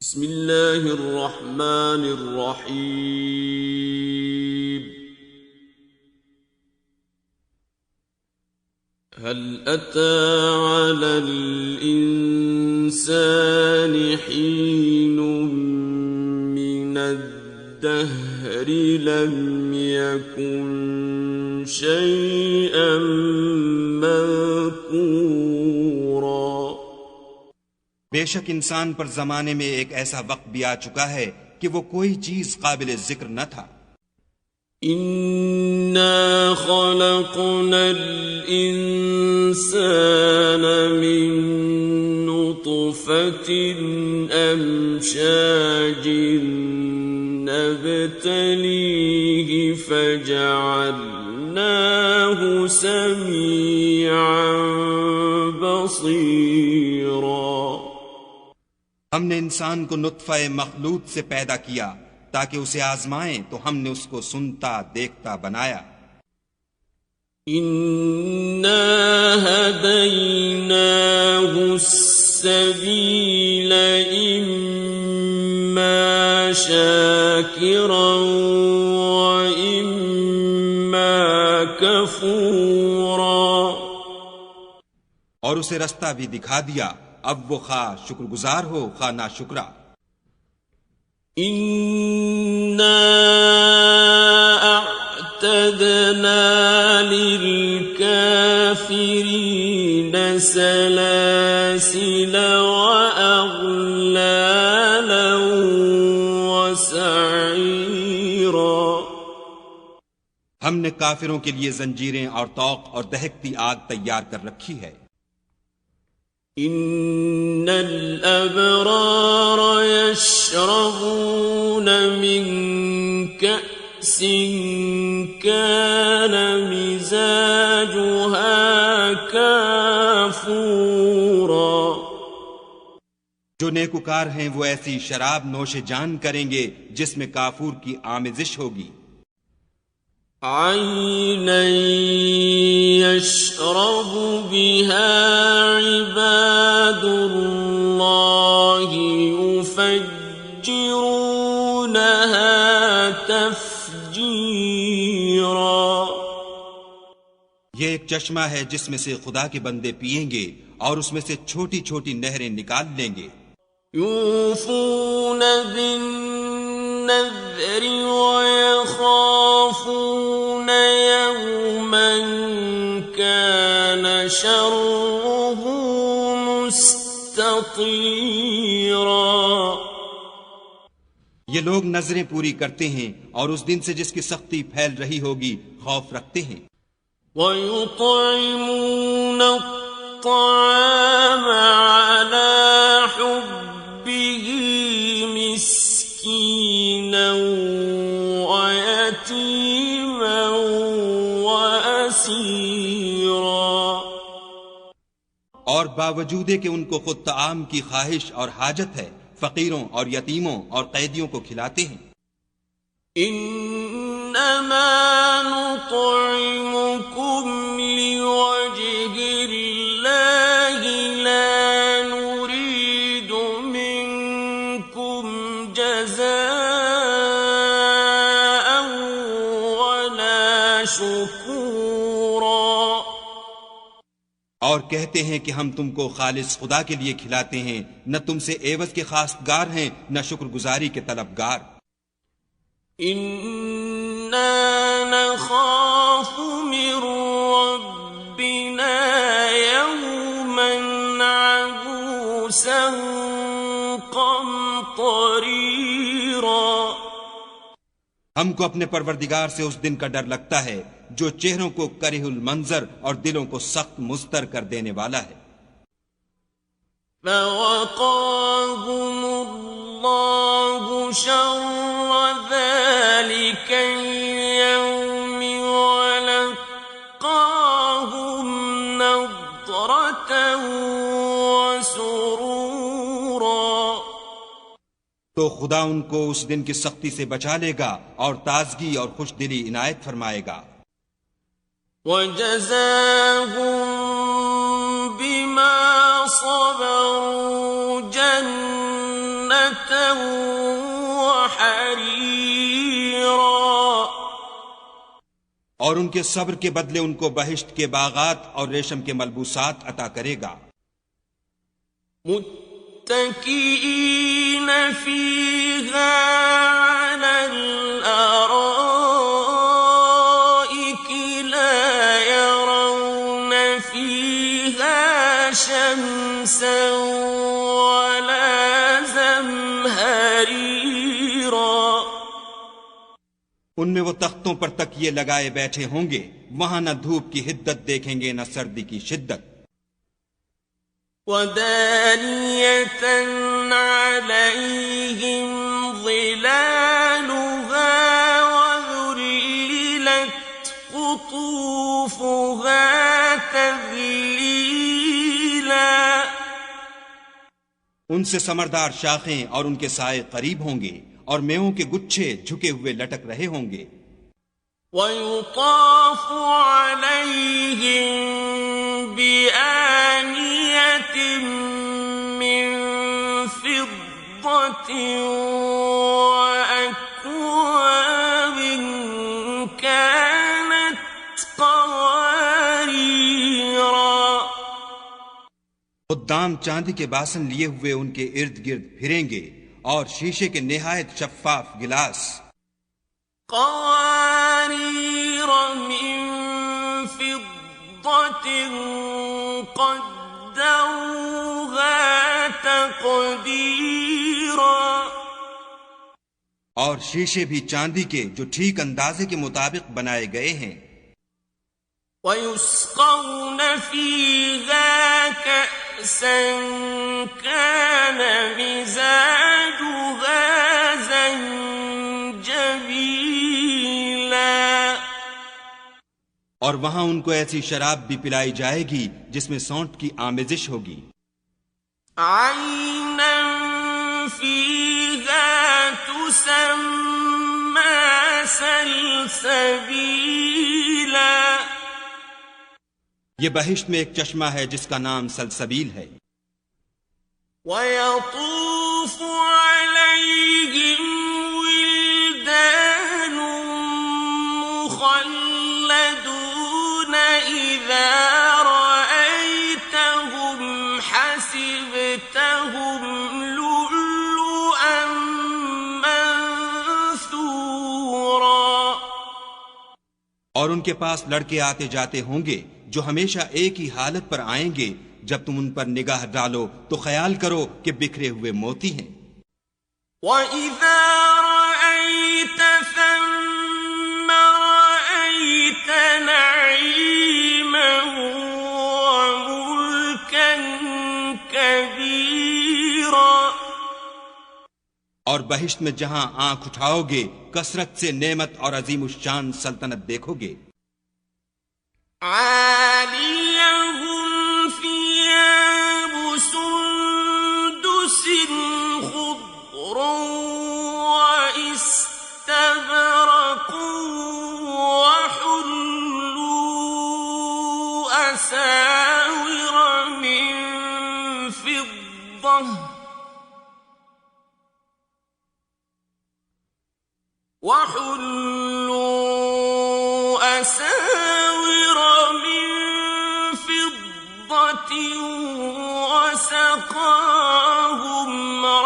بسم اللہ الرحمن الرحیم هل أتى على الإنسان حين من الدهر لم يكن شيئا مذكورا۔ بے شک انسان پر زمانے میں ایک ایسا وقت بھی آ چکا ہے کہ وہ کوئی چیز قابل ذکر نہ تھا۔ اِنَّا خَلَقْنَا الْإِنسَانَ مِن نُطْفَةٍ أَمْشَاجٍ نَبْتَلِيهِ فَجَعَلْنَاهُ سَمِيعًا بَصِيرًا۔ ہم نے انسان کو نطفہ مخلوط سے پیدا کیا تاکہ اسے آزمائیں، تو ہم نے اس کو سنتا دیکھتا بنایا۔ اِنَّا هَدَيْنَاهُ السَّبِيلَ إِمَّا شَاكِرًا وَإِمَّا كَفُورًا۔ اور اسے رستہ بھی دکھا دیا، اب وہ خواہ شکر گزار ہو خواہ ناشکرا۔ اِنَّا اعتدنا للكافرين سلاسل وأغلالا وسعيرا۔ ہم نے کافروں کے لیے زنجیریں اور طوق اور دہکتی آگ تیار کر رکھی ہے۔ ان الابرار يشربون من كأس كان مزاجها كافورا۔ جو نیکوکار ہیں وہ ایسی شراب نوش جان کریں گے جس میں کافور کی آمیزش ہوگی۔ عینا یشرب بها عباد اللہ یفجرونها تفجیرا۔ یہ ایک چشمہ ہے جس میں سے خدا کے بندے پیئیں گے اور اس میں سے چھوٹی چھوٹی نہریں نکال لیں گے۔ یوفون بالنذر ویخافون یوما کان شرہ مستطیرا۔ یہ لوگ نظریں پوری کرتے ہیں اور اس دن سے جس کی سختی پھیل رہی ہوگی خوف رکھتے ہیں۔ وَيُطْعِمُونَ الطَّعَامَ عَلَى حُبِّهِ مِسْكِينًا وَيَتِيمًا وَأَسِيرًا۔ اور باوجود کہ ان کو خود طعام کی خواہش اور حاجت ہے، فقیروں اور یتیموں اور قیدیوں کو کھلاتے ہیں۔ انما نطعمكم لوجه الله لا نريد منكم جزاء ولا شكورا۔ اور کہتے ہیں کہ ہم تم کو خالص خدا کے لیے کھلاتے ہیں، نہ تم سے عوض کے خواستگار ہیں نہ شکر گزاری کے طلبگار۔ اِنَّا نَخَافُ مِن رَّبِّنَا يَوْمًا عَبُوسًا قَمْطَرِيرًا۔ ہم کو اپنے پروردگار سے اس دن کا ڈر لگتا ہے جو چہروں کو کرہ المنظر اور دلوں کو سخت مضطر کر دینے والا ہے۔ فَوَقَاهُمُ اللَّهُ شَرَّ ذَلِكَ الْيَوْمِ وَلَقَّاهُمْ نَضْرَةً وَسُرُورًا۔ تو خدا ان کو اس دن کی سختی سے بچا لے گا اور تازگی اور خوش دلی عنایت فرمائے گا۔ وَجَزَاهُم بِمَا صَبَرُوا جَنَّةً وحريرا اور ان کے صبر کے بدلے ان کو بہشت کے باغات اور ریشم کے ملبوسات عطا کرے گا. متكئين فيها على الأرائك لا يرون فيها شمسا ولا زمهريرا ان میں وہ تختوں پر تکیے لگائے بیٹھے ہوں گے، وہاں نہ دھوپ کی حدت دیکھیں گے نہ سردی کی شدت. وَدَانِيَةً عَلَيْهِمْ ظِلَالُهَا وَذُلِّلَتْ قُطُوفُهَا تَذْلِيلًا ان سے ثمردار شاخیں اور ان کے سائے قریب ہوں گے اور میووں کے گچھے جھکے ہوئے لٹک رہے ہوں گے. وَيُطَافُ عَلَيْهِمْ بِآنِيَةٍ مِّن فِضَّةٍ وَأَكْوَابٍ كَانَتْ قَوَارِيرَا خدام چاندی کے باسن لیے ہوئے ان کے ارد گرد پھریں گے اور شیشے کے نہایت شفاف گلاس. قوارير من فضة قدروها تقديرا اور شیشے بھی چاندی کے جو ٹھیک اندازے کے مطابق بنائے گئے ہیں. ويسقون فيها كأسا كان مزاجها زنجبيلا اور وہاں ان کو ایسی شراب بھی پلائی جائے گی جس میں سونٹ کی آمیزش ہوگی. عينا فيها تسمى سلسبيلا یہ بہشت میں ایک چشمہ ہے جس کا نام سلسبیل ہے. وَيَطُوفُ عَلَيْهِمْ وِلْدَانٌ مُخَلَّدُونَ إِذَا رَأَيْتَهُمْ حَسِبْتَهُمْ لُؤْلُؤًا مَّنثُورًا اور ان کے پاس لڑکے آتے جاتے ہوں گے جو ہمیشہ ایک ہی حالت پر آئیں گے. جب تم ان پر نگاہ ڈالو تو خیال کرو کہ بکھرے ہوئے موتی ہیں. وَإِذَا رَأَيْتَ ثَمَّ رَأَيْتَ نَعِيمًا وَمُلْكًا كَبِيرًا اور بہشت میں جہاں آنکھ اٹھاؤ گے کثرت سے نعمت اور عظیم الشان سلطنت دیکھو گے. عَالِيَهُمْ ثِيَابُ سُندُسٍ خُضْرٌ وَإِسْتَبْرَقٌ وَحُلُّوا أَسَاوِرَ مِن فِضَّةٍ وَسَقَاهُمْ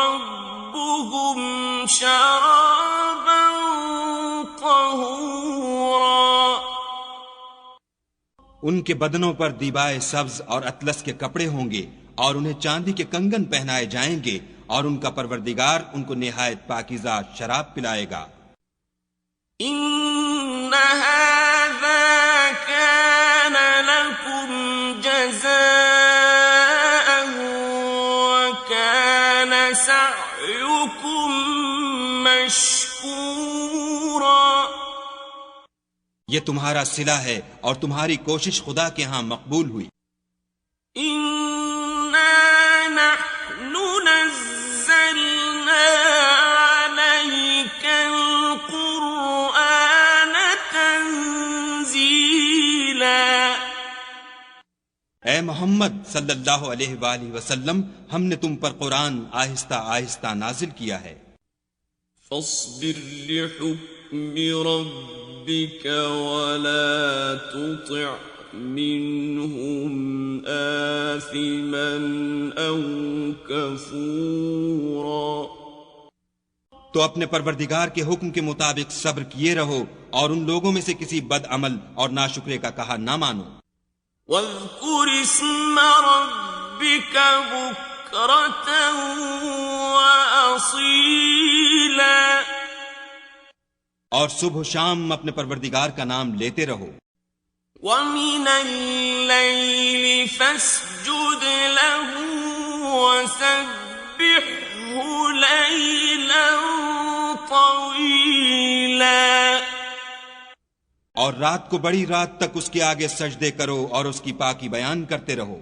رَبُّهُمْ شَرَابًا طَهُورًا ان کے بدنوں پر دیبائے سبز اور اطلس کے کپڑے ہوں گے اور انہیں چاندی کے کنگن پہنائے جائیں گے اور ان کا پروردگار ان کو نہایت پاکیزہ شراب پلائے گا. إِنَّ هَذَا كَانَ لَكُمْ جَزَاءً وَكَانَ سَعْيُكُمْ مَشْكُورًا یہ تمہارا صلہ ہے اور تمہاری کوشش خدا کے ہاں مقبول ہوئی. إِنَّا نَحْنُ نَزَّلْنَا عَلَيْكَ الْقُرْآنَ تَنزِيلًا اے محمد صلی اللہ علیہ وآلہ وسلم ہم نے تم پر قرآن آہستہ آہستہ نازل کیا ہے۔ فاصبر لحكم ربك ولا تطع منهم آثما أو كفورا۔ تو اپنے پروردگار کے حکم کے مطابق صبر کیے رہو اور ان لوگوں میں سے کسی بد عمل اور ناشکرے کا کہا نہ مانو۔ واذكر اسم ربك بكرة وأصيلا۔ اور صبح و شام اپنے پروردگار کا نام لیتے رہو۔ ومن الليل فاسجد له وسبحه ليلا طويلا۔ اور رات کو بڑی رات تک اس کے آگے سجدے کرو اور اس کی پاکی بیان کرتے رہو۔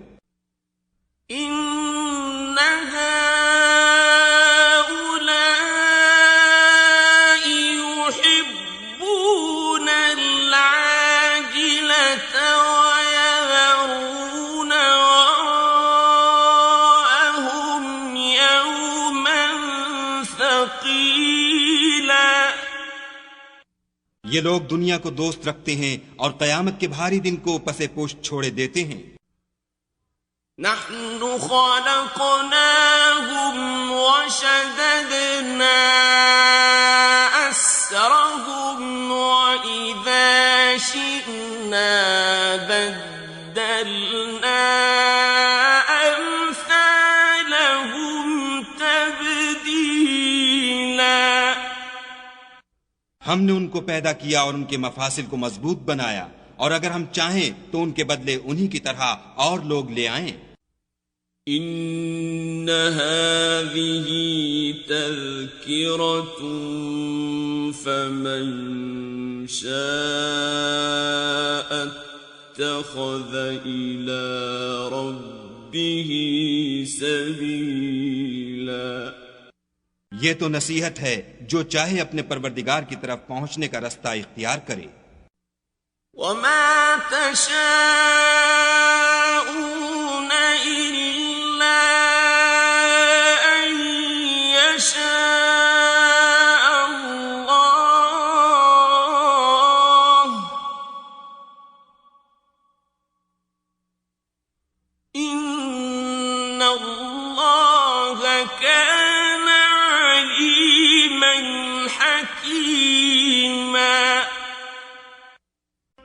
إن هؤلاء يحبون العاجلة ويذرون وراءهم يوما ثقيلا۔ یہ لوگ دنیا کو دوست رکھتے ہیں اور قیامت کے بھاری دن کو پسے پوش چھوڑے دیتے ہیں۔ نحن خلقناهم وشددنا أسرهم وإذا شئنا بدلنا أمثالهم تبديلا۔ ہم نے ان کو پیدا کیا اور ان کے مفاصل کو مضبوط بنایا، اور اگر ہم چاہیں تو ان کے بدلے انہی کی طرح اور لوگ لے آئیں۔ إن هذه تذكرة فمن شاء اتخذ إلى ربه سبيلا۔ یہ تو نصیحت ہے، جو چاہے اپنے پروردگار کی طرف پہنچنے کا رستہ اختیار کرے۔ وما تشاءون إلا أن يشاء الله إن الله كان عليما حكيما۔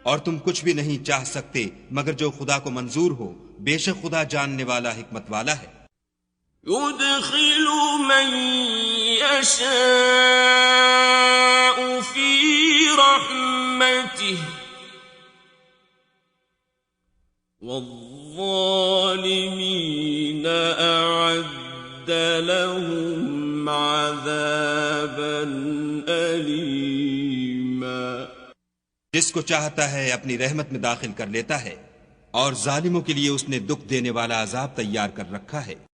اور تم کچھ بھی نہیں چاہ سکتے مگر جو خدا کو منظور ہو، بے شک خدا جاننے والا حکمت والا ہے۔ يدخل من يشاء في رحمته والظالمين أعد لهم عذابا أليما۔ جس کو چاہتا ہے اپنی رحمت میں داخل کر لیتا ہے، اور ظالموں کے لیے اس نے دکھ دینے والا عذاب تیار کر رکھا ہے۔